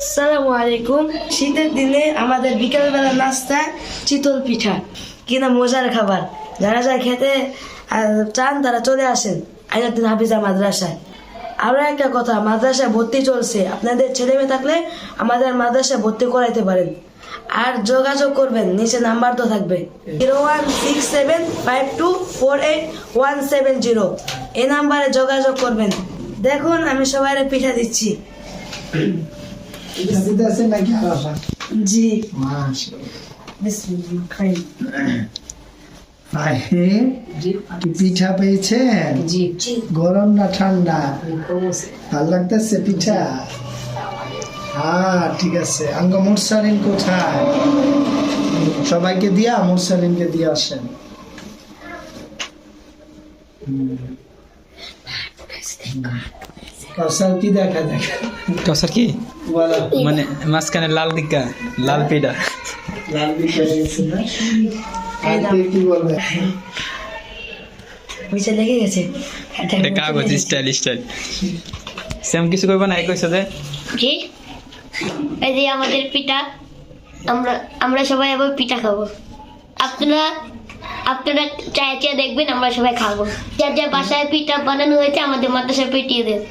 আসসালামু আলাইকুম। শীতের দিনে আমাদের বিকেলবেলা নাস্তা চিতল পিঠা, কিনা মজার খাবার। যারা যারা খেতে চান তারা চলে আসেন আইনাতুল হাফিজা মাদ্রাসায়। আরও একটা কথা, মাদ্রাসায় ভর্তি চলছে, আপনাদের ছেলে মেয়ে থাকলে আমাদের মাদ্রাসায় ভর্তি করাইতে পারেন। আর যোগাযোগ করবেন, নিচে নাম্বার তো থাকবে 016752487170। এই নাম্বারে যোগাযোগ করবেন। দেখুন আমি সবাই পিঠা দিচ্ছি। জি বিসমিল্লাহ, খাই। পিঠা পেয়েছেন? গরম না ঠান্ডা? ভাল লাগতেছে পিঠা? হ্যাঁ ঠিক আছে। আঙ্গ মুরসালিন কোথায়? সবাইকে দিয়া মুরসালিনকে দিয়ে আসেন। কাউসার কি দেখা কাউসার কি বলো। মানে মাঝখানে লাল দিকা লাল পিঠা লাল পিঠা গেছে না? আর কি বলবে? নিচে লেগে গেছে। এটা কাগজ স্টাইল সেম কিছু করবো না, কইছে যে জি, এই যে আমাদের পিঠা, আমরা সবাই আবার পিঠা খাবো। আপনারা আপনারা চায় দেখবেন, আমরা সবাই খাবো। যার যার বাসায় পিঠা বানানো হয়েছে আমাদের মাদ্রাসায় পাঠিয়ে দেন।